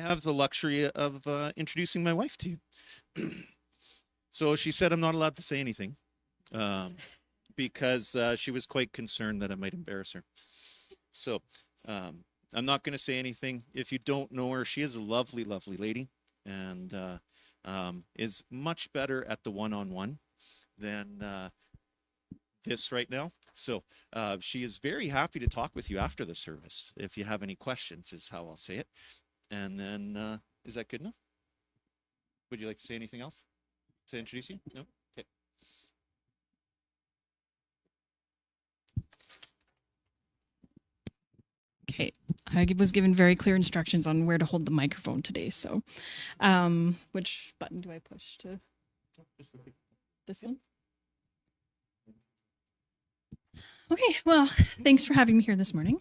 I have the luxury of introducing my wife to you. So she said I'm not allowed to say anything um, because she was quite concerned that I might embarrass her. So um, I'm not going to say anything. If you don't know her, she is a lovely, lovely lady and is much better at the one-on-one than this right now. So she is very happy to talk with you after the service. If you have any questions, is how I'll say it. And then, is that good enough? Would you like to say anything else to introduce you? No? Okay. Okay, I was given very clear instructions on where to hold the microphone today. So, which button do I push to? This one? Okay, well, thanks for having me here this morning.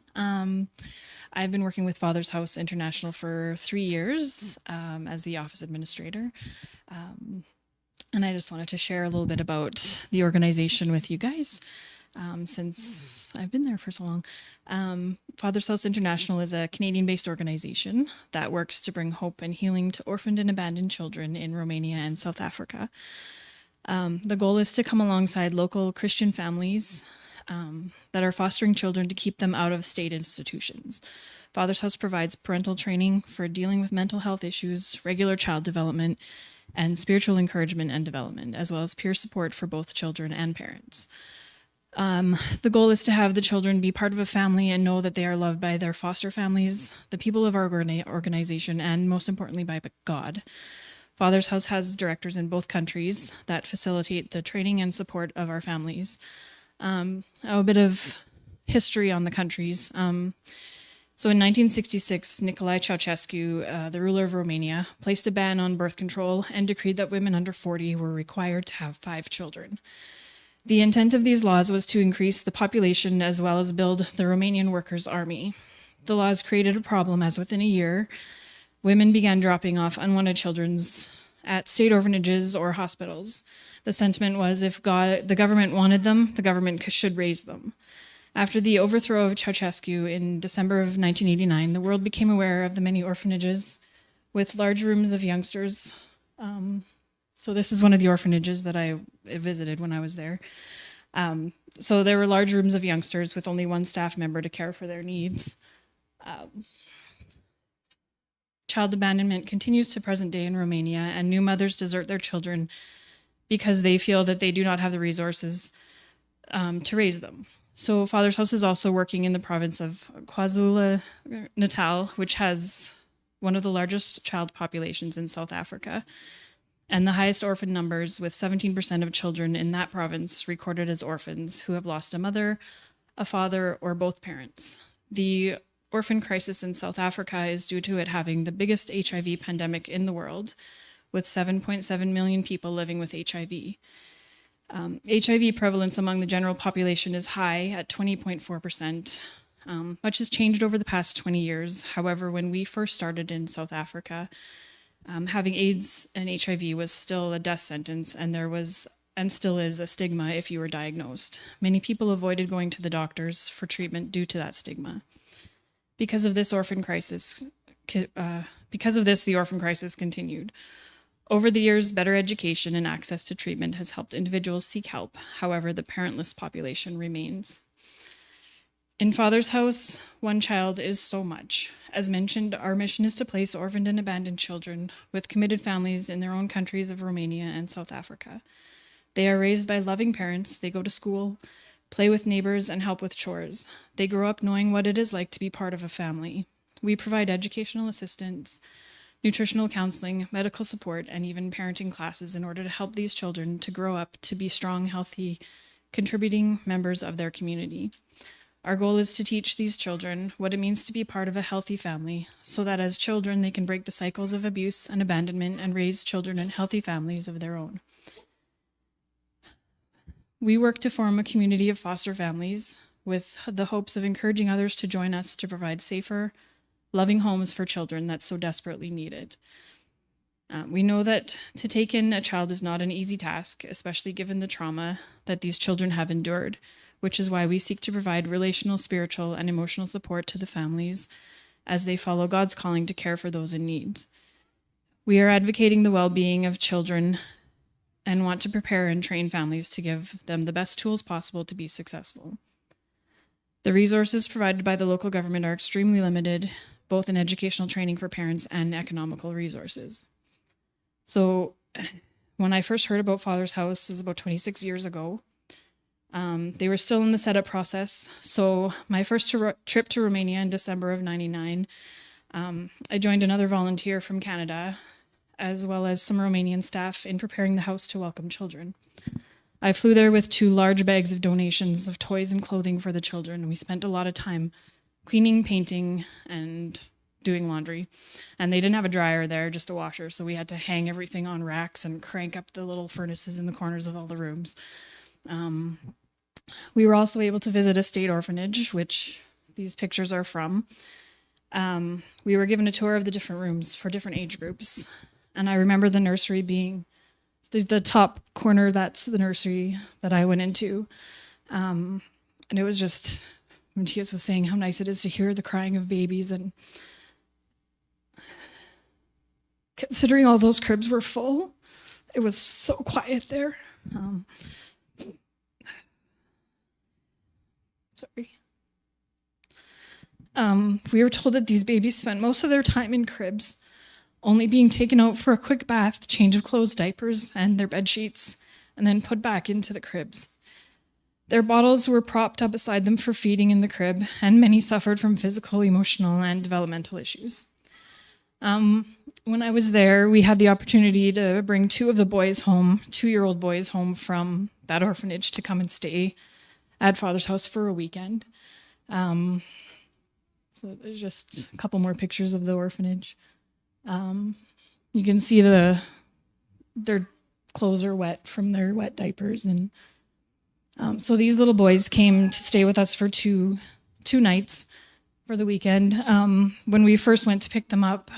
I've been working with Father's House International for 3 years as the office administrator. And I just wanted to share a little bit about the organization with you guys since I've been there for so long. Father's House International is a Canadian-based organization that works to bring hope and healing to orphaned and abandoned children in Romania and South Africa. The goal is to come alongside local Christian families that are fostering children to keep them out of state institutions. Father's House provides parental training for dealing with mental health issues, regular child development, and spiritual encouragement and development, as well as peer support for both children and parents. The goal is to have the children be part of a family and know that they are loved by their foster families, the people of our organization, and most importantly by God. Father's House has directors in both countries that facilitate the training and support of our families. A bit of history on the countries. So in 1966, Nicolae Ceausescu, the ruler of Romania, placed a ban on birth control and decreed that women under 40 were required to have 5 children. The intent of these laws was to increase the population as well as build the Romanian workers' army. The laws created a problem as within a year, women began dropping off unwanted children at state orphanages or hospitals. The sentiment was if the government wanted them, the government should raise them. After the overthrow of Ceausescu in December of 1989, the world became aware of the many orphanages with large rooms of youngsters. So this is one of the orphanages that I visited when I was there. So there were large rooms of youngsters with only one staff member to care for their needs. Child abandonment continues to present day in Romania, and new mothers desert their children because they feel that they do not have the resources to raise them. So Father's House is also working in the province of KwaZulu-Natal, which has one of the largest child populations in South Africa, and the highest orphan numbers, with 17% of children in that province recorded as orphans who have lost a mother, a father, or both parents. The orphan crisis in South Africa is due to it having the biggest HIV pandemic in the world, with 7.7 million people living with HIV. HIV prevalence among the general population is high at 20.4%. Much has changed over the past 20 years. However, when we first started in South Africa, having AIDS and HIV was still a death sentence, and there was and still is a stigma if you were diagnosed. Many people avoided going to the doctors for treatment due to that stigma. Because of this, the orphan crisis continued. Over the years, better education and access to treatment has helped individuals seek help. However, the parentless population remains. In Father's House, one child is so much. As mentioned, our mission is to place orphaned and abandoned children with committed families in their own countries of Romania and South Africa. They are raised by loving parents, they go to school, play with neighbors, and help with chores. They grow up knowing what it is like to be part of a family. We provide educational assistance, nutritional counseling, medical support, and even parenting classes in order to help these children to grow up to be strong, healthy, contributing members of their community. Our goal is to teach these children what it means to be part of a healthy family, so that as children they can break the cycles of abuse and abandonment and raise children in healthy families of their own. We work to form a community of foster families with the hopes of encouraging others to join us to provide safer, loving homes for children that's so desperately needed. We know that to take in a child is not an easy task, especially given the trauma that these children have endured, which is why we seek to provide relational, spiritual, and emotional support to the families as they follow God's calling to care for those in need. We are advocating the well-being of children and want to prepare and train families to give them the best tools possible to be successful. The resources provided by the local government are extremely limited, both in educational training for parents and economical resources. So when I first heard about Father's House, it was about 26 years ago. They were still in the setup process. So my first trip to Romania in December of '99, I joined another volunteer from Canada, as well as some Romanian staff in preparing the house to welcome children. I flew there with 2 large bags of donations of toys and clothing for the children. We spent a lot of time cleaning, painting, and doing laundry. And they didn't have a dryer there, just a washer. So we had to hang everything on racks and crank up the little furnaces in the corners of all the rooms. We were also able to visit a state orphanage, which these pictures are from. We were given a tour of the different rooms for different age groups. And I remember the nursery being the top corner. That's the nursery that I went into. And it was just, Matthias was saying how nice it is to hear the crying of babies, and considering all those cribs were full, it was so quiet there. We were told that these babies spent most of their time in cribs, only being taken out for a quick bath, change of clothes, diapers, and their bed sheets, and then put back into the cribs. Their bottles were propped up beside them for feeding in the crib, and many suffered from physical, emotional, and developmental issues. When I was there, we had the opportunity to bring 2 of the boys home, 2-year-old boys home from that orphanage to come and stay at Father's House for a weekend. So there's just a couple more pictures of the orphanage. You can see their clothes are wet from their wet diapers. And so these little boys came to stay with us for two nights for the weekend. When we first went to pick them up,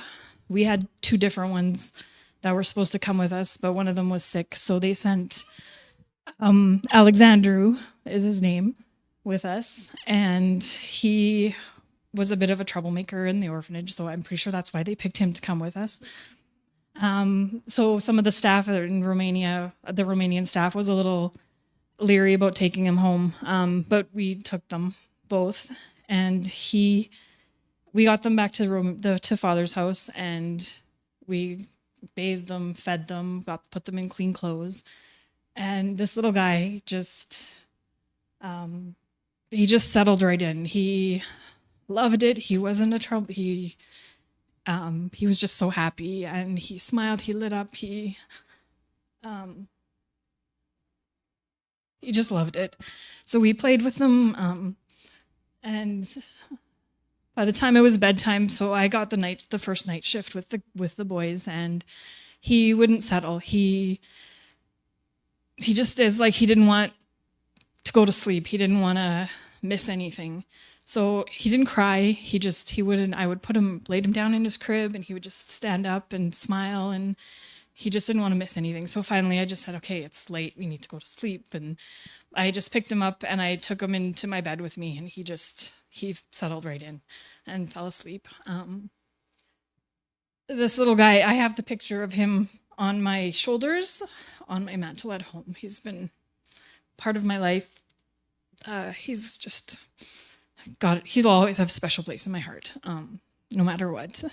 we had 2 different ones that were supposed to come with us, but one of them was sick. So they sent Alexandru, is his name, with us. And he was a bit of a troublemaker in the orphanage, so I'm pretty sure that's why they picked him to come with us. So some of the staff in Romania, the Romanian staff, was a little leery about taking him home, but we took them both, and we got them back to Father's House, and we bathed them, fed them, put them in clean clothes, and this little guy just he just settled right in. He loved it. He wasn't a trouble. He was just so happy, and he smiled. He lit up. He just loved it. So we played with them, and by the time it was bedtime, so I got the first night shift with the boys, and he wouldn't settle. He just is like, he didn't want to go to sleep. He didn't want to miss anything. So he didn't cry. He wouldn't, I would laid him down in his crib, and he would just stand up and smile, and he just didn't want to miss anything. So finally I just said, okay, it's late. We need to go to sleep. And I just picked him up and I took him into my bed with me, and he settled right in and fell asleep. This little guy, I have the picture of him on my shoulders, on my mantle at home. He's been part of my life. He's just he'll always have a special place in my heart, no matter what.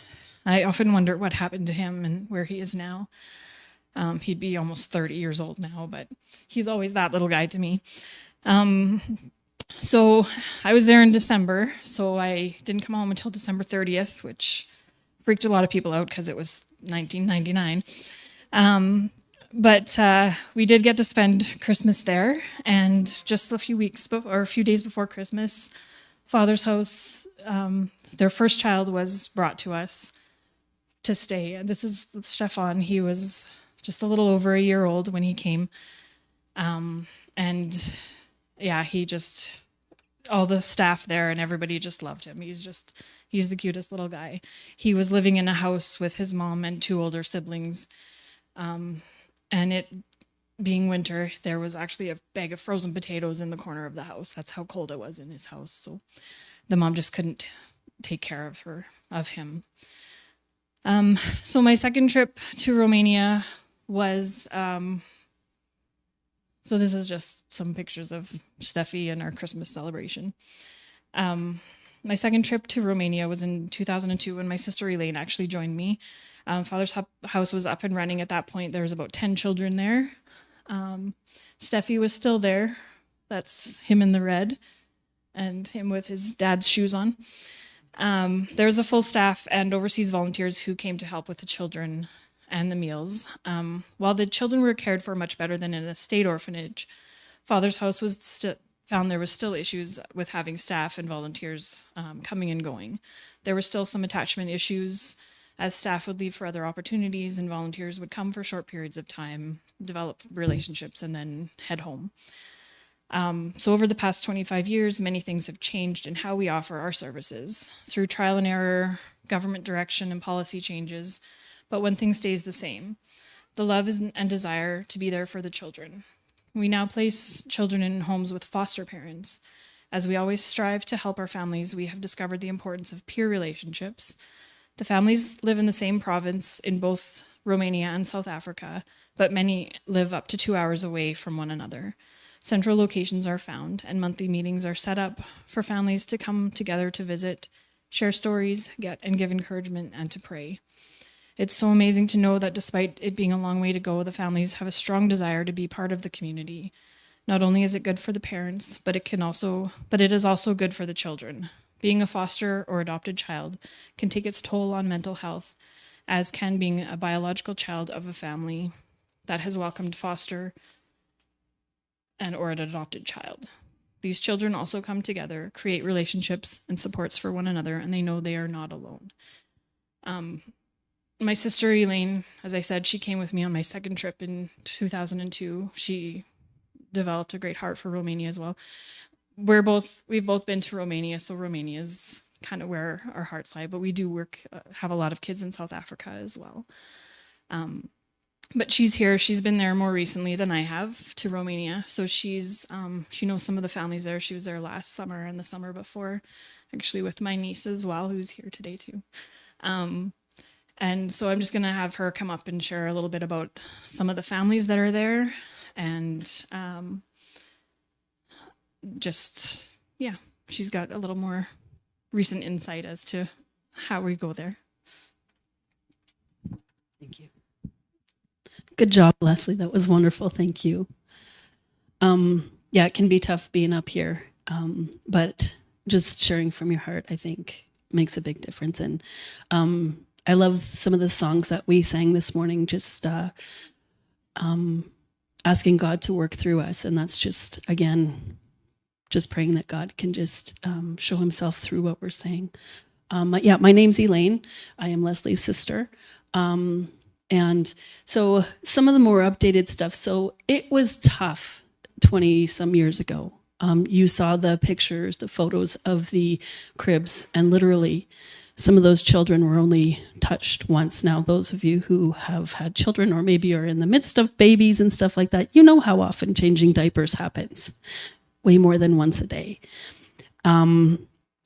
I often wonder what happened to him and where he is now. He'd be almost 30 years old now, but he's always that little guy to me. So I was there in December, so I didn't come home until December 30th, which freaked a lot of people out because it was 1999. But we did get to spend Christmas there, and just a few days before Christmas, Father's House, their first child was brought to us to stay. This is Stefan. He was just a little over a year old when he came. And yeah, all the staff there and everybody just loved him. He's the cutest little guy. He was living in a house with his mom and 2 older siblings. And it being winter, there was actually a bag of frozen potatoes in the corner of the house. That's how cold it was in his house. So the mom just couldn't take care of him. So my second trip to Romania was, so this is just some pictures of Steffi and our Christmas celebration. My second trip to Romania was in 2002 when my sister Elaine actually joined me. Father's house was up and running at that point. There was about 10 children there. Steffi was still there. That's him in the red and him with his dad's shoes on. There was a full staff and overseas volunteers who came to help with the children and the meals. While the children were cared for much better than in a state orphanage, Father's house was found there was still issues with having staff and volunteers coming and going. There were still some attachment issues, as staff would leave for other opportunities and volunteers would come for short periods of time, develop relationships, and then head home. So over the past 25 years, many things have changed in how we offer our services through trial and error, government direction, and policy changes. But one thing stays the same: the love and desire to be there for the children. We now place children in homes with foster parents. As we always strive to help our families, we have discovered the importance of peer relationships. The families live in the same province in both Romania and South Africa, but many live up to 2 hours away from one another. Central locations are found, and monthly meetings are set up for families to come together to visit, share stories, give encouragement, and to pray. It's so amazing to know that despite it being a long way to go, the families have a strong desire to be part of the community. Not only is it good for the parents, but it is also good for the children. Being a foster or adopted child can take its toll on mental health, as can being a biological child of a family that has welcomed foster or an adopted child. These children also come together, create relationships and supports for one another, and they know they are not alone. My sister Elaine, as I said, she came with me on my second trip in 2002. She developed a great heart for Romania as well. We've both been to Romania, so Romania is kind of where our hearts lie, but we do have a lot of kids in South Africa as well. But she's here. She's been there more recently than I have to Romania. So she knows some of the families there. She was there last summer and the summer before, actually with my niece as well, who's here today too. And so I'm just going to have her come up and share a little bit about some of the families that are there and she's got a little more recent insight as to how we go there. Thank you. Good job, Leslie. That was wonderful. Thank you. It can be tough being up here, but just sharing from your heart, I think, makes a big difference. And I love some of the songs that we sang this morning, just asking God to work through us. And that's just, again, just praying that God can just show himself through what we're saying. My name's Elaine. I am Leslie's sister. And so some of the more updated stuff. So it was tough 20 some years ago. You saw the pictures, the photos of the cribs, and literally some of those children were only touched once. Now, those of you who have had children or maybe are in the midst of babies and stuff like that, you know how often changing diapers happens, way more than once a day. So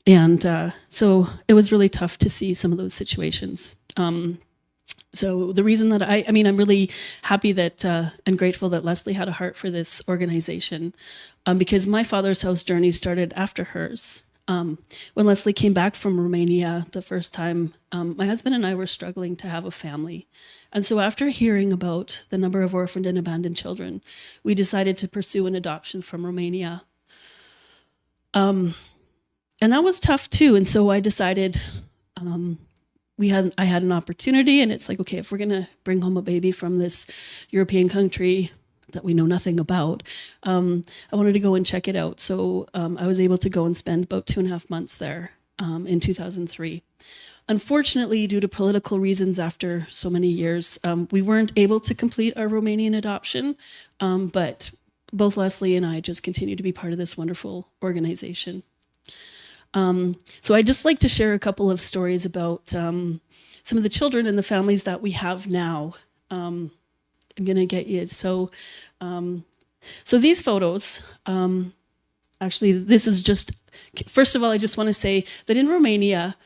it was really tough to see some of those situations. So the reason that I'm really happy that and grateful that Leslie had a heart for this organization, because my father's house journey started after hers. When Leslie came back from Romania the first time, my husband and I were struggling to have a family. And so after hearing about the number of orphaned and abandoned children, we decided to pursue an adoption from Romania. And that was tough too. And so I decided, I had an opportunity, and it's like, okay, if we're going to bring home a baby from this European country that we know nothing about, I wanted to go and check it out. So I was able to go and spend about 2.5 months there in 2003. Unfortunately, due to political reasons, after so many years, we weren't able to complete our Romanian adoption, but both Leslie and I just continue to be part of this wonderful organization. So I'd just like to share a couple of stories about some of the children and the families that we have now. I'm going to get you. So these photos, actually, this is just First of all, I just want to say that in Romania,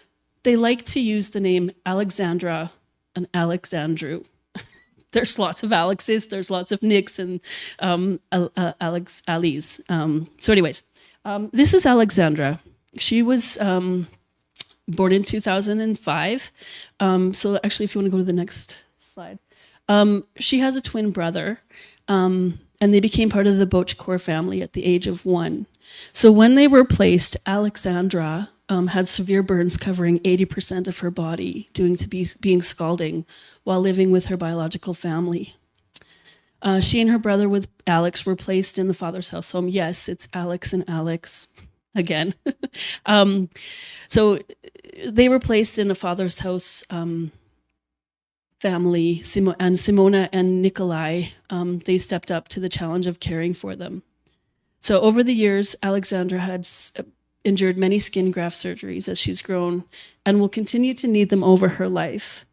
they like to use the name Alexandra and Alexandru. There's lots of Alexes, there's lots of Nicks and Ali's. So anyways, this is Alexandra. She was born in 2005. So actually, if you want to go to the next slide. She has a twin brother, and they became part of the Bochcore family at the age of 1. So when they were placed, Alexandra had severe burns covering 80% of her body, due to being scalding while living with her biological family. She and her brother with Alex were placed in the father's house home. Yes, it's Alex and Alex again. So they were placed in a father's house family, and Simona and Nikolai, they stepped up to the challenge of caring for them. So over the years, Alexandra had endured many skin graft surgeries as she's grown and will continue to need them over her life.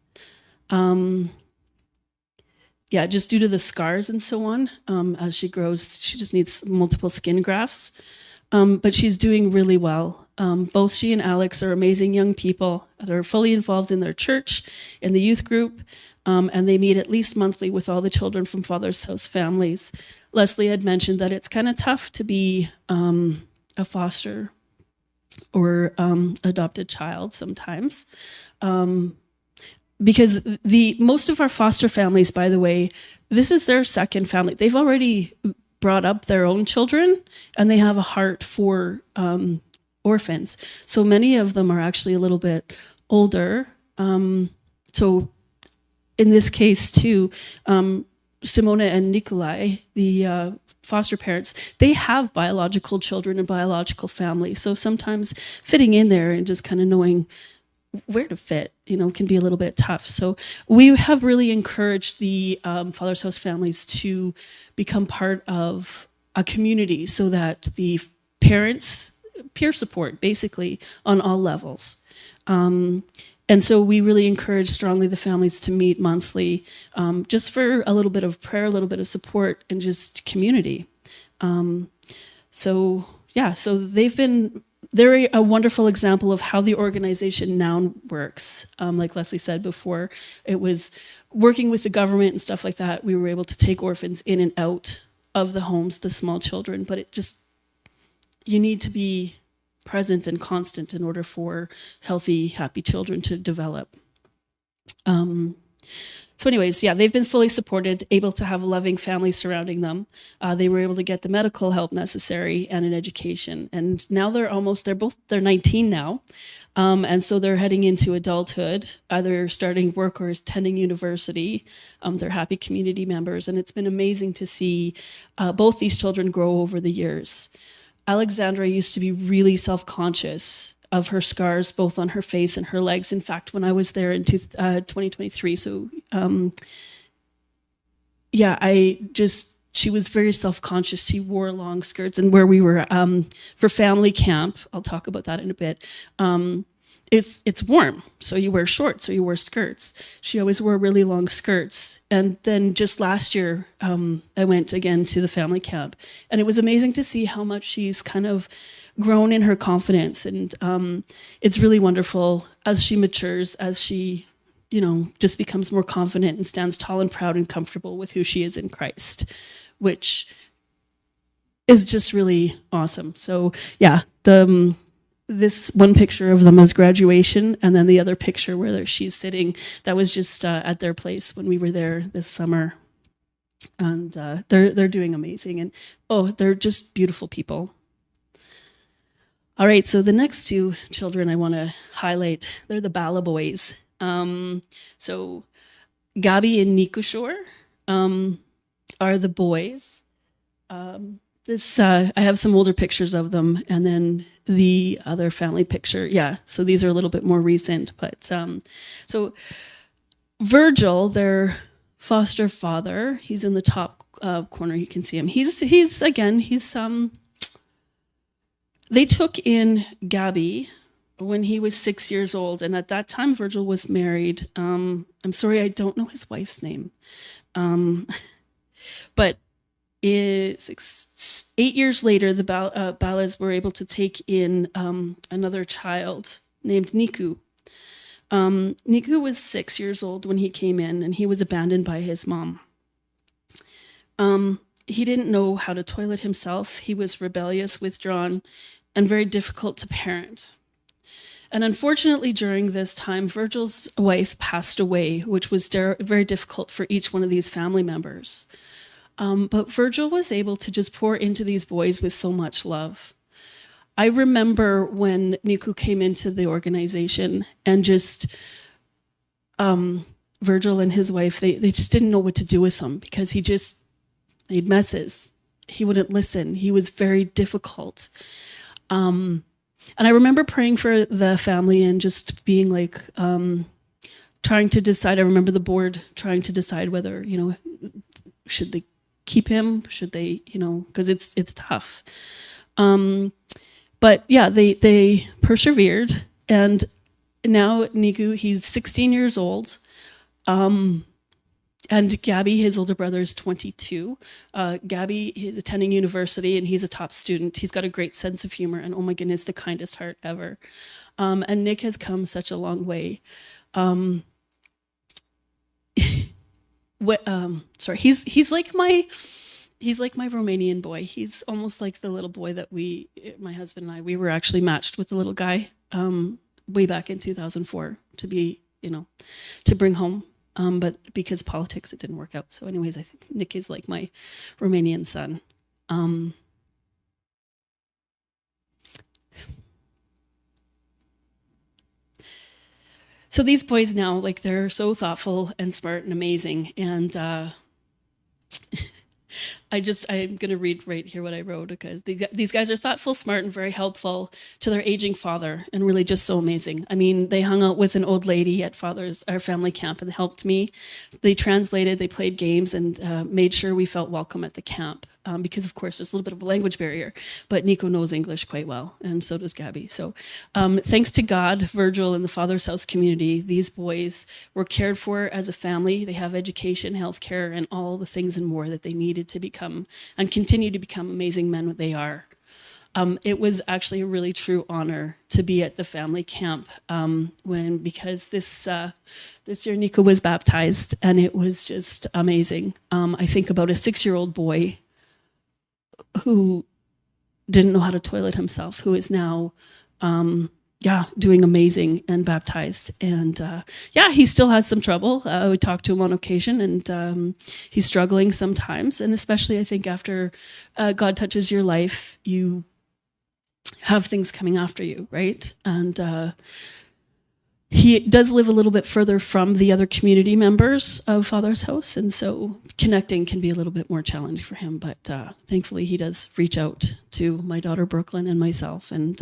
Just due to the scars and so on, as she grows, she just needs multiple skin grafts. But she's doing really well. Both she and Alex are amazing young people that are fully involved in their church, in the youth group, and they meet at least monthly with all the children from Father's House families. Leslie had mentioned that it's kind of tough to be a foster or adopted child sometimes. Because most of our foster families, by the way, this is their second family. They've already brought up their own children, and they have a heart for orphans. So many of them are actually a little bit older. So in this case too, Simona and Nikolai, the foster parents, they have biological children and biological family. So sometimes fitting in there and just kind of knowing where to fit, can be a little bit tough. So we have really encouraged the Father's House families to become part of a community so that the parents, peer support basically on all levels. And so we really encourage strongly the families to meet monthly, just for a little bit of prayer, a little bit of support, and just community. So they're a wonderful example of how the organization now works. Like Leslie said before, it was working with the government and stuff like that. We were able to take orphans in and out of the homes, the small children, but you need to be present and constant in order for healthy, happy children to develop. So anyways, they've been fully supported, able to have a loving family surrounding them. They were able to get the medical help necessary and an education. And now they're 19 now. And so they're heading into adulthood, either starting work or attending university. They're happy community members. And it's been amazing to see both these children grow over the years. Alexandra used to be really self-conscious of her scars, both on her face and her legs. In fact, when I was there in 2023, so she was very self-conscious. She wore long skirts, and where we were for family camp, I'll talk about that in a bit, it's warm, so you wear shorts or you wear skirts. She always wore really long skirts. And then just last year, I went again to the family camp, and it was amazing to see how much she's kind of grown in her confidence. And it's really wonderful as she matures, as she, just becomes more confident and stands tall and proud and comfortable with who she is in Christ, which is just really awesome. So this one picture of them as graduation, and then the other picture where she's sitting, that was just at their place when we were there this summer. And they're doing amazing. And they're just beautiful people. All right, so the next two children I want to highlight, they're the Bala boys. So Gabi and Nikushore are the boys. I have some older pictures of them, and then the other family picture. So these are a little bit more recent. But so Virgil, their foster father, he's in the top corner. You can see him. He's they took in Gabi when he was 6 years old, and at that time Virgil was married. I'm sorry, I don't know his wife's name, but 8 years later, the Balas were able to take in another child named Niku. Niku was 6 years old when he came in, and he was abandoned by his mom. He didn't know how to toilet himself. He was rebellious, withdrawn, and very difficult to parent. And unfortunately, during this time, Virgil's wife passed away, which was very difficult for each one of these family members. But Virgil was able to just pour into these boys with so much love. I remember when Niku came into the organization and just Virgil and his wife, they just didn't know what to do with him because he just made messes. He wouldn't listen. He was very difficult. And I remember praying for the family and just being like, trying to decide. I remember the board trying to decide whether, should they keep him? Should they, because it's tough. But yeah, they persevered. And now Niku, he's 16 years old. And Gabby, his older brother, is 22. Gabby is attending university, and he's a top student. He's got a great sense of humor, and oh my goodness, the kindest heart ever. And Nick has come such a long way. He's like my Romanian boy. He's almost like the little boy that my husband and I, we were actually matched with the little guy way back in 2004 to be, to bring home. But because politics, it didn't work out. So anyways, I think Nick is like my Romanian son. So these boys now, like, they're so thoughtful and smart and amazing. And I'm going to read right here what I wrote, because these guys are thoughtful, smart, and very helpful to their aging father, and really just so amazing. I mean, they hung out with an old lady at our family camp and helped me. They translated, they played games, and made sure we felt welcome at the camp. Because of course there's a little bit of a language barrier, but Nico knows English quite well, and so does Gabby. So thanks to God, Virgil, and the Father's House community, these boys were cared for as a family. They have education, healthcare, and all the things and more that they needed to become and continue to become amazing men what they are. It was actually a really true honor to be at the family camp because this year Nico was baptized, and it was just amazing. I think about a 6-year-old boy who didn't know how to toilet himself, who is now, doing amazing and baptized. And he still has some trouble. We talk to him on occasion, and he's struggling sometimes. And especially, I think, after God touches your life, you have things coming after you, right? And he does live a little bit further from the other community members of Father's House, and so connecting can be a little bit more challenging for him. But thankfully, he does reach out to my daughter Brooklyn and myself, and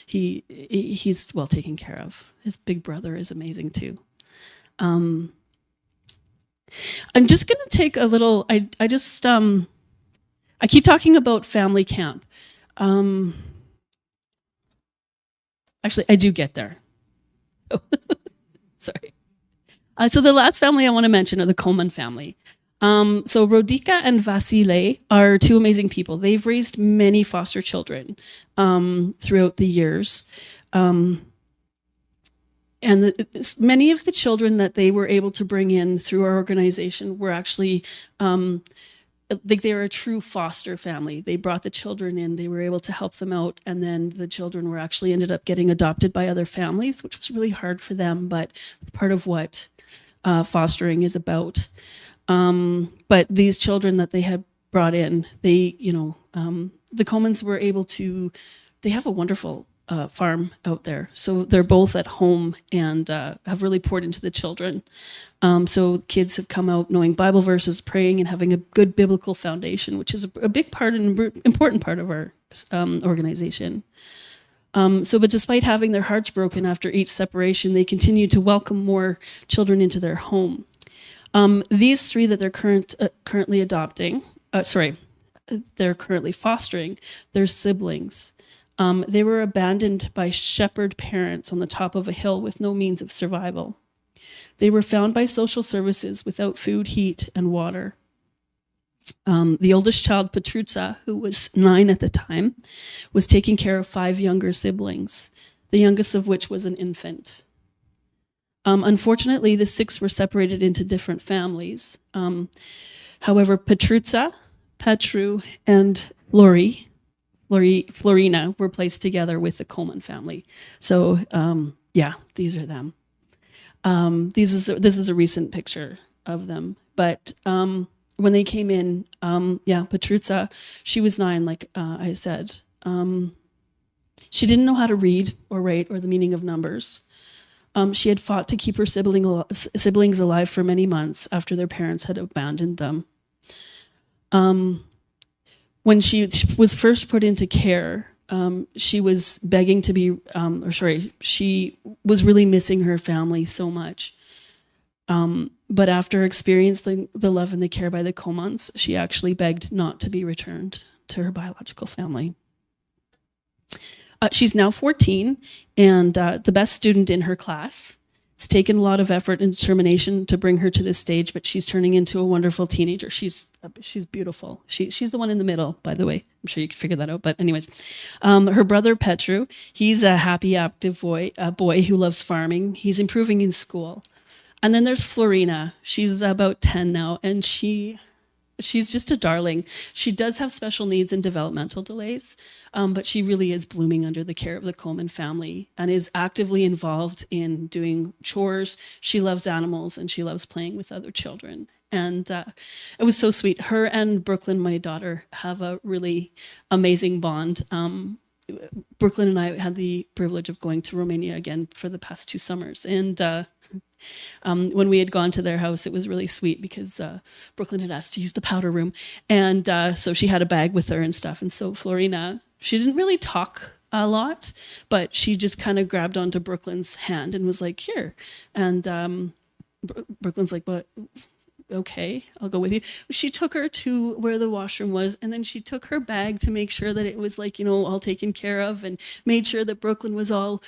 he's well taken care of. His big brother is amazing too. I'm just going to take a little. I keep talking about family camp. Actually, I do get there. Sorry. So the last family I want to mention are the Koman family. So Rodika and Vasile are two amazing people. They've raised many foster children throughout the years. And many of the children that they were able to bring in through our organization were actually they were a true foster family. They brought the children in, they were able to help them out, and then the children were actually ended up getting adopted by other families, which was really hard for them, but it's part of what fostering is about. But these children that they had brought in, the Comans were able to, they have a wonderful farm out there. So they're both at home and have really poured into the children. So kids have come out knowing Bible verses, praying, and having a good biblical foundation, which is a big part and important part of our organization. But despite having their hearts broken after each separation, they continue to welcome more children into their home. These three that they're currently fostering, they're siblings. They were abandoned by shepherd parents on the top of a hill with no means of survival. They were found by social services without food, heat, and water. The oldest child, Petruca, who was 9 at the time, was taking care of 5 younger siblings, the youngest of which was an infant. Unfortunately, the 6 were separated into different families. However, Petruca, Petru, and Florina were placed together with the Coleman family. So, yeah, these are them. This is a recent picture of them. But when they came in, Petruca, she was 9, like I said. She didn't know how to read or write or the meaning of numbers. She had fought to keep her siblings alive for many months after their parents had abandoned them. When she was first put into care, she was begging to be, she was really missing her family so much. But after experiencing the love and the care by the Comans, she actually begged not to be returned to her biological family. She's now 14 and the best student in her class. It's taken a lot of effort and determination to bring her to this stage, but she's turning into a wonderful teenager. She's beautiful. She's the one in the middle, by the way. I'm sure you can figure that out. But anyways, her brother Petru, he's a happy, active boy who loves farming. He's improving in school. And then there's Florina. She's about 10 now, and she's just a darling. She does have special needs and developmental delays, but she really is blooming under the care of the Coleman family and is actively involved in doing chores. She loves animals and she loves playing with other children. And it was so sweet. Her and Brooklyn, my daughter, have a really amazing bond. Brooklyn and I had the privilege of going to Romania again for the past 2 summers. And when we had gone to their house, it was really sweet because Brooklyn had asked to use the powder room. And so she had a bag with her and stuff. And so Florina, she didn't really talk a lot, but she just kind of grabbed onto Brooklyn's hand and was like, here. And Brooklyn's like, but okay, I'll go with you. She took her to where the washroom was, and then she took her bag to make sure that it was like, all taken care of, and made sure that Brooklyn was all,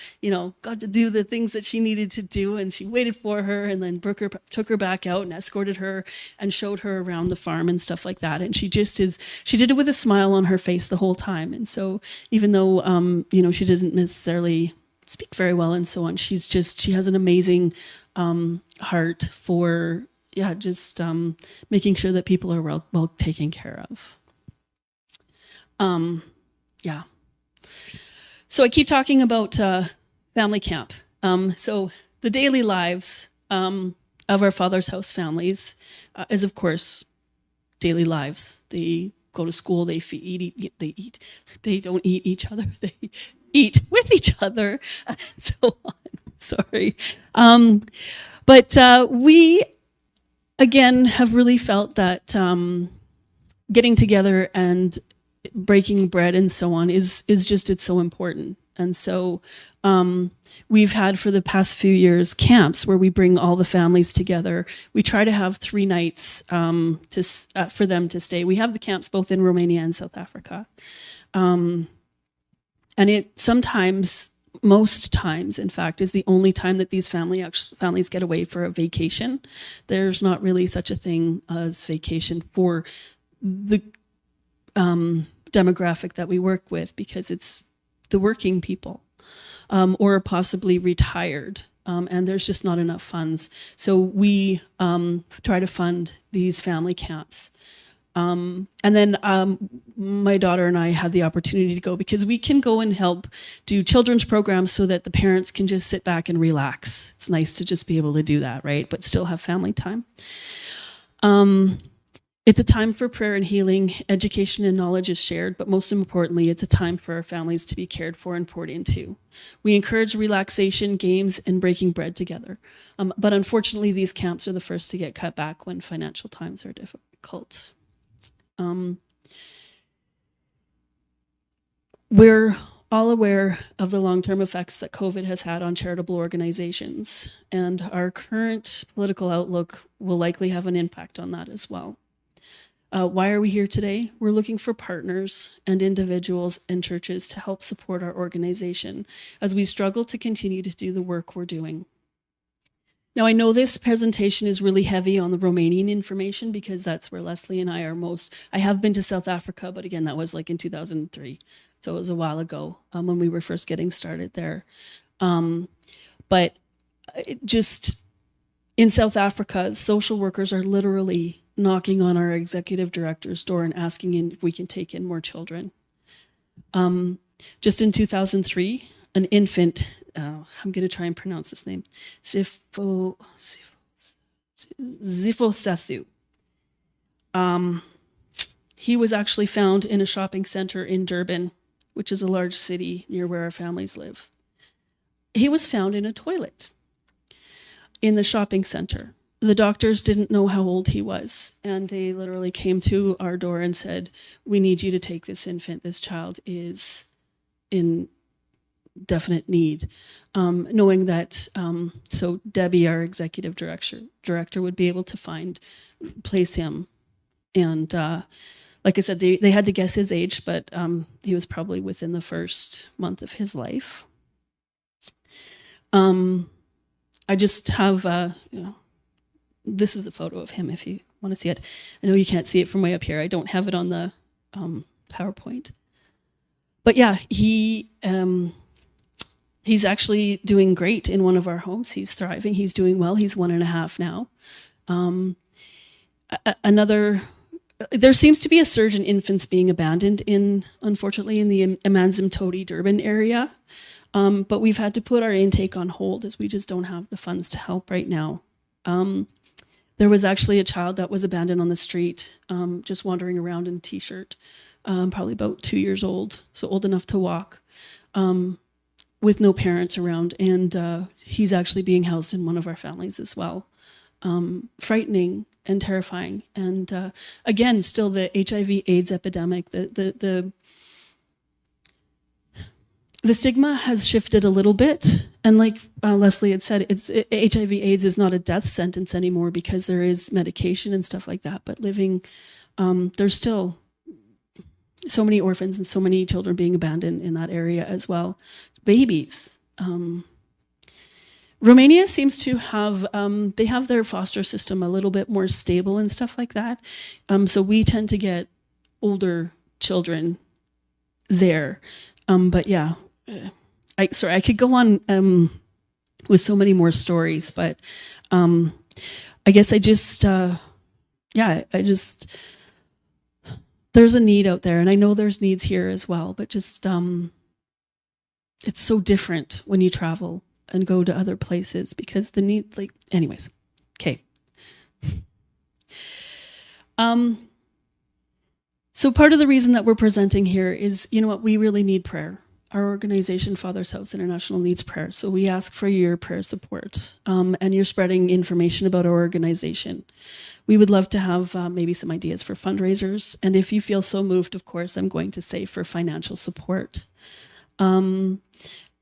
got to do the things that she needed to do. And she waited for her, and then Brooker took her back out and escorted her and showed her around the farm and stuff like that. And she did it with a smile on her face the whole time. And so even though, she doesn't necessarily speak very well and so on, she has an amazing heart for just making sure that people are well taken care of. So I keep talking about family camp. So the daily lives of our Father's House families is, of course, daily lives. They go to school, they eat. They don't eat each other. They eat with each other, and so on. Sorry. But we, again, have really felt that getting together and breaking bread and so on is it's so important. And so we've had for the past few years camps where we bring all the families together. We try to have 3 nights for them to stay. We have the camps both in Romania and South Africa. And it sometimes, most times, in fact, is the only time that these families get away for a vacation. There's not really such a thing as vacation for the demographic that we work with, because it's the working people or possibly retired, and there's just not enough funds. So we try to fund these family camps. And then my daughter and I had the opportunity to go because we can go and help do children's programs so that the parents can just sit back and relax. It's nice to just be able to do that, right? But still have family time. It's a time for prayer and healing. Education and knowledge is shared, but most importantly, it's a time for our families to be cared for and poured into. We encourage relaxation, games, and breaking bread together. But unfortunately, these camps are the first to get cut back when financial times are difficult. We're all aware of the long-term effects that COVID has had on charitable organizations, and our current political outlook will likely have an impact on that as well. Why are we here today? We're looking for partners and individuals and churches to help support our organization as we struggle to continue to do the work we're doing. Now, I know this presentation is really heavy on the Romanian information because that's where Leslie and I are most. I have been to South Africa, but again, that was like in 2003. So it was a while ago when we were first getting started there. But just in South Africa, social workers are literally knocking on our executive director's door and asking if we can take in more children. Just in 2003, an infant, I'm going to try and pronounce this name, Zifosathu. He was actually found in a shopping center in Durban, which is a large city near where our families live. He was found in a toilet in the shopping center. The doctors didn't know how old he was, and they literally came to our door and said, "We need you to take this infant. This child is in definite need." Knowing that, so Debbie, our executive director, would be able to place him. And like I said, they had to guess his age, but he was probably within the first month of his life. I just have, this is a photo of him if you want to see it. I know you can't see it from way up here. I don't have it on the PowerPoint. But yeah, he's actually doing great in one of our homes. He's thriving. He's doing well. He's 1.5 now. There seems to be a surge in infants being abandoned unfortunately, in the Amanzimtoti, Durban area. But we've had to put our intake on hold as we just don't have the funds to help right now. There was actually a child that was abandoned on the street, just wandering around in a t-shirt, probably about 2 years old, so old enough to walk, with no parents around. And he's actually being housed in one of our families as well. Frightening and terrifying. And again, still the HIV/AIDS epidemic, the stigma has shifted a little bit. And like Leslie had said, HIV/AIDS is not a death sentence anymore because there is medication and stuff like that. But there's still so many orphans and so many children being abandoned in that area as well. Babies. Romania seems to have, they have their foster system a little bit more stable and stuff like that. So we tend to get older children there. But yeah, I could go on with so many more stories, but I guess there's a need out there, and I know there's needs here as well, but just it's so different when you travel and go to other places because the need, anyways, okay. So part of the reason that we're presenting here is, you know what, we really need prayer. Our organization, Father's House International, needs prayer. So we ask for your prayer support, and you're spreading information about our organization. We would love to have maybe some ideas for fundraisers. And if you feel so moved, of course, I'm going to say for financial support.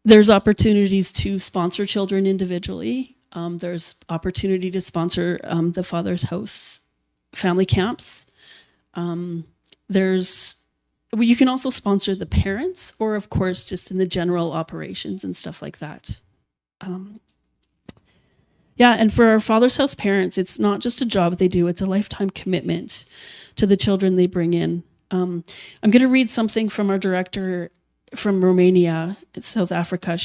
There's opportunities to sponsor children individually. There's opportunity to sponsor the Father's House family camps. You can also sponsor the parents, or of course, just in the general operations and stuff like that. Yeah, and for our Father's House parents, it's not just a job they do, it's a lifetime commitment to the children they bring in. I'm going to read something from our director from Romania, South Africa,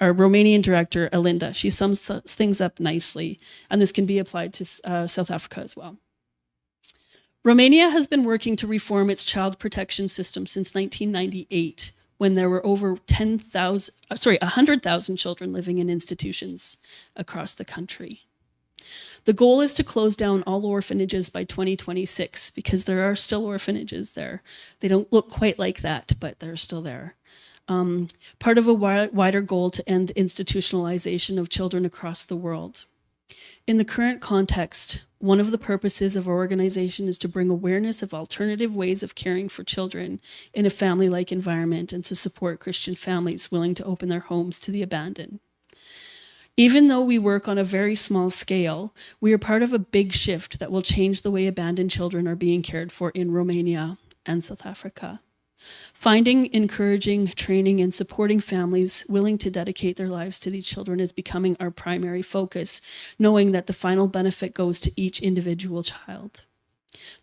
our Romanian director, Elinda. She sums things up nicely, and this can be applied to South Africa as well. Romania has been working to reform its child protection system since 1998, when there were over 100,000 children living in institutions across the country. The goal is to close down all orphanages by 2026, because there are still orphanages there. They don't look quite like that, but they're still there. Part of a wider goal to end institutionalization of children across the world. In the current context, one of the purposes of our organization is to bring awareness of alternative ways of caring for children in a family-like environment and to support Christian families willing to open their homes to the abandoned. Even though we work on a very small scale, we are part of a big shift that will change the way abandoned children are being cared for in Romania and South Africa. Finding, encouraging, training, and supporting families willing to dedicate their lives to these children is becoming our primary focus, knowing that the final benefit goes to each individual child.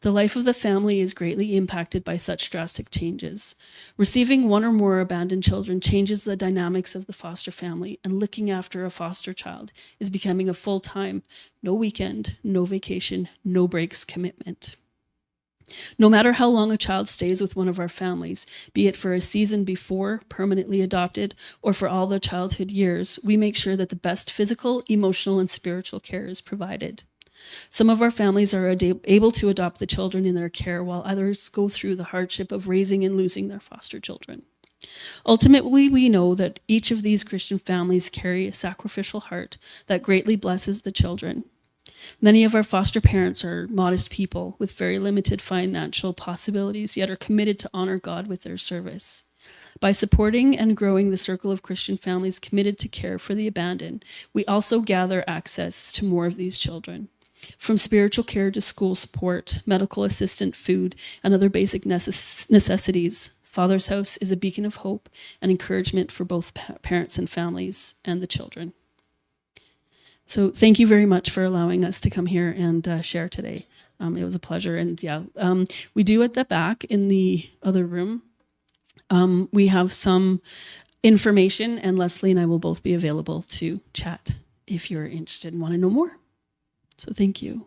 The life of the family is greatly impacted by such drastic changes. Receiving one or more abandoned children changes the dynamics of the foster family, and looking after a foster child is becoming a full-time, no weekend, no vacation, no breaks commitment. No matter how long a child stays with one of our families, be it for a season before permanently adopted or for all their childhood years, we make sure that the best physical, emotional, and spiritual care is provided. Some of our families are able to adopt the children in their care, while others go through the hardship of raising and losing their foster children. Ultimately, we know that each of these Christian families carry a sacrificial heart that greatly blesses the children. Many of our foster parents are modest people with very limited financial possibilities, yet are committed to honor God with their service. By supporting and growing the circle of Christian families committed to care for the abandoned, we also gather access to more of these children. From spiritual care to school support, medical assistance, food, and other basic necessities, Father's House is a beacon of hope and encouragement for both parents and families and the children. So thank you very much for allowing us to come here and share today. It was a pleasure. And yeah, we do at the back in the other room, we have some information, and Leslie and I will both be available to chat if you're interested and want to know more. So thank you.